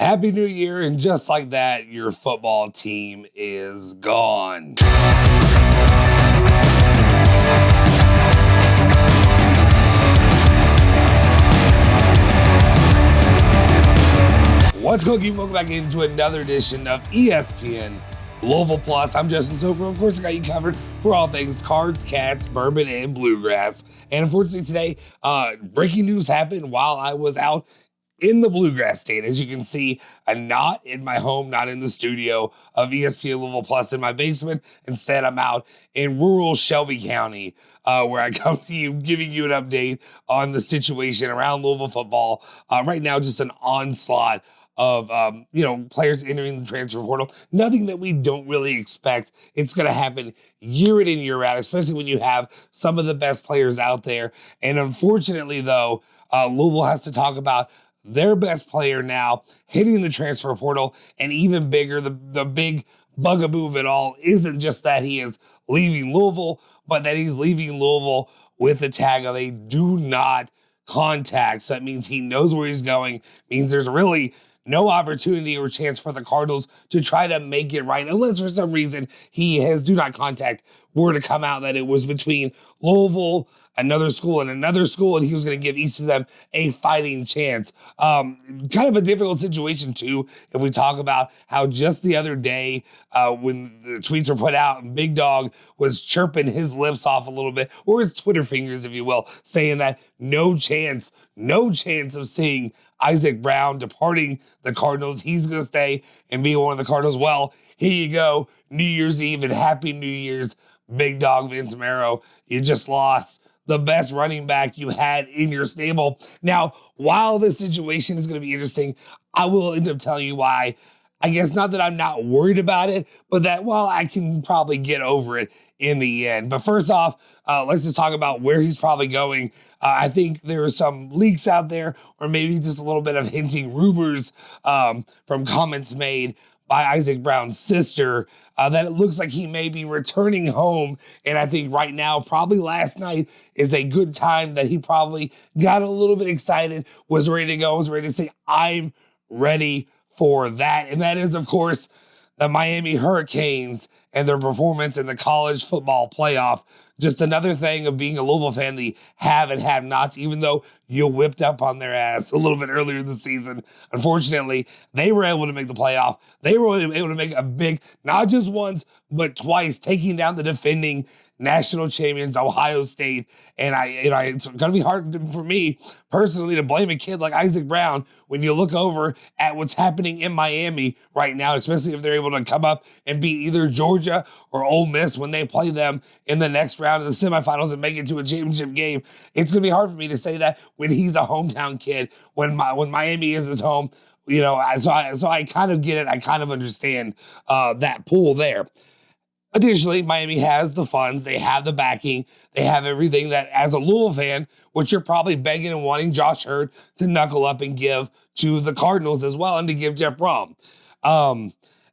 Happy New Year, and just like that, your football team is gone. What's going on? Welcome back into another edition of ESPN Louisville Plus. I'm Justin Sofer. Of course, I got you covered for all things cards, cats, bourbon, and bluegrass. And unfortunately today, breaking news happened while I was out in the bluegrass state. As you can see, I'm not in my home, not in the studio of ESPN Louisville Plus in my basement. Instead, I'm out in rural Shelby County, where I come to you, giving you an update on the situation around Louisville football. Right now, just an onslaught of players entering the transfer portal. Nothing that we don't really expect. It's going to happen year in and year out, especially when you have some of the best players out there. And unfortunately, though, Louisville has to talk about their best player now hitting the transfer portal, and even bigger, the big bugaboo of it all isn't just that he is leaving Louisville, but that he's leaving Louisville with the tag of a do not contact. So that means he knows where he's going, means there's really no opportunity or chance for the Cardinals to try to make it right, unless for some reason he has do not contact were to come out that it was between Louisville, another school, and another school, and he was going to give each of them a fighting chance. Kind of a difficult situation, too, if we talk about how just the other day when the tweets were put out, and Big Dog was chirping his lips off a little bit, or his Twitter fingers, if you will, saying that no chance of seeing Isaac Brown departing the Cardinals. He's going to stay and be one of the Cardinals. Well, here you go. New Year's Eve and Happy New Year's, Big Dog Vince Marrow. You just lost the best running back you had in your stable. Now, while this situation is going to be interesting, I will end up telling you why. I guess not that I'm not worried about it, but that, well, I can probably get over it in the end. But first off, let's just talk about where he's probably going. I think there are some leaks out there, or maybe just a little bit of hinting rumors from comments made by Isaac Brown's sister, that it looks like he may be returning home. And I think right now, probably last night, is a good time that he probably got a little bit excited, was ready to go, was ready to say, I'm ready for that. And that is, of course, the Miami Hurricanes and their performance in the college football playoff. Just another thing of being a Louisville fan, the have and have nots, even though you whipped up on their ass a little bit earlier this season. Unfortunately, they were able to make the playoff. They were able to make a big, not just once, but twice, taking down the defending national champions, Ohio State. And it's going to be hard for me personally to blame a kid like Isaac Brown when you look over at what's happening in Miami right now, especially if they're able to come up and beat either Georgia or Ole Miss when they play them in the next round of the semifinals and make it to a championship game. It's going to be hard for me to say that when he's a hometown kid, when Miami is his home. So I kind of get it. I kind of understand that pull there. Additionally, Miami has the funds, they have the backing, they have everything that, as a Louisville fan, which you're probably begging and wanting Josh Hurd to knuckle up and give to the Cardinals as well, and to give Jeff Brohm.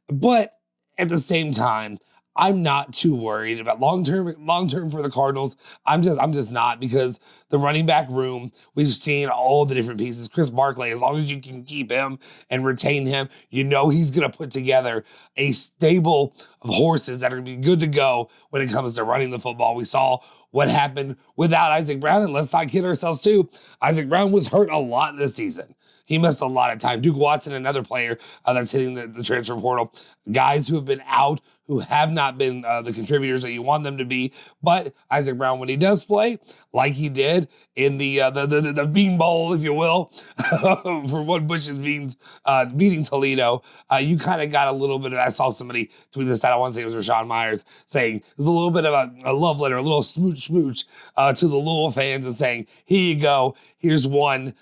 But at the same time, I'm not too worried about long-term for the Cardinals. I'm just not, because the running back room, we've seen all the different pieces. Chris Barkley, as long as you can keep him and retain him, he's going to put together a stable of horses that are going to be good to go when it comes to running the football. We saw what happened without Isaac Brown, and let's not kid ourselves too. Isaac Brown was hurt a lot this season. He missed a lot of time. Duke Watson, another player that's hitting the transfer portal. Guys who have been out, who have not been the contributors that you want them to be. But Isaac Brown, when he does play, like he did in the Bean Bowl, if you will, for one Bush's Beans beating Toledo, you kind of got a little bit of, I saw somebody tweet this out, I want to say it was Rashawn Myers, saying it was a little bit of a love letter, a little smooch to the Louisville fans, and saying, here you go, here's one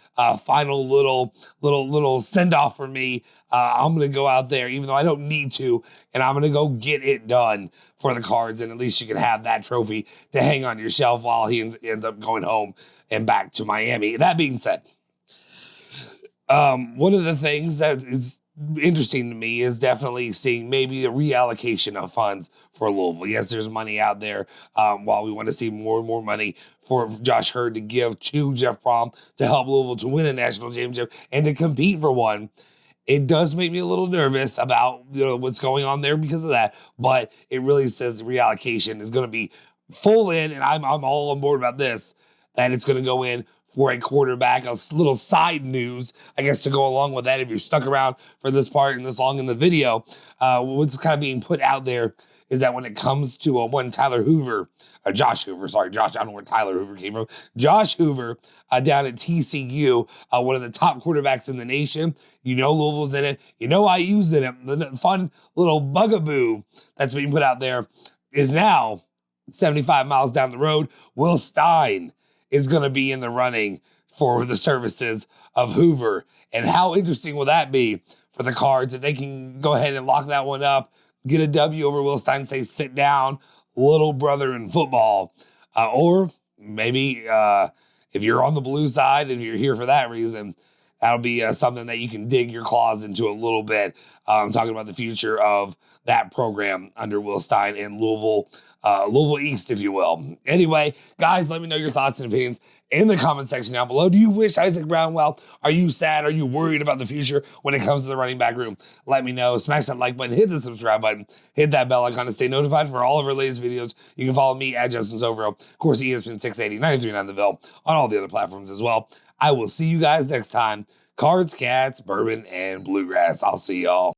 final little send-off for me. I'm going to go out there, even though I don't need to, and I'm going to go get it done for the Cards, and at least you can have that trophy to hang on your shelf while he ends up going home and back to Miami. That being said, one of the things that is interesting to me is definitely seeing maybe a reallocation of funds for Louisville. Yes, there's money out there. While we want to see more and more money for Josh Hurd to give to Jeff Brohm to help Louisville to win a national championship and to compete for one, It does make me a little nervous about what's going on there because of that, but it really says the reallocation is going to be full in, and I'm all on board about this. That it's going to go in for a quarterback. A little side news, I guess, to go along with that. If you're stuck around for this part and this long in the video, what's kind of being put out there is that when it comes to one Josh Hoover, sorry, Josh, I don't know where Tyler Hoover came from. Josh Hoover down at TCU, one of the top quarterbacks in the nation. Louisville's in it. IU's in it. The fun little bugaboo that's being put out there is now 75 miles down the road. Will Stein is going to be in the running for the services of Hoover. And how interesting will that be for the Cards if they can go ahead and lock that one up, get a W over Will Stein, say, sit down, little brother in football. Or maybe if you're on the blue side, if you're here for that reason, that'll be something that you can dig your claws into a little bit. I'm talking about the future of that program under Will Stein in Louisville East, if you will. Anyway, guys, let me know your thoughts and opinions in the comment section down below. Do you wish Isaac Brown well? Are you sad? Are you worried about the future when it comes to the running back room? Let me know. Smash that like button, hit the subscribe button, hit that bell icon to stay notified for all of our latest videos. You can follow me at Justin Sovero, of course, ESPN 680, 93.9 The Ville, on all the other platforms as well. I will see you guys next time. Cards, Cats, Bourbon, and Bluegrass. I'll see y'all.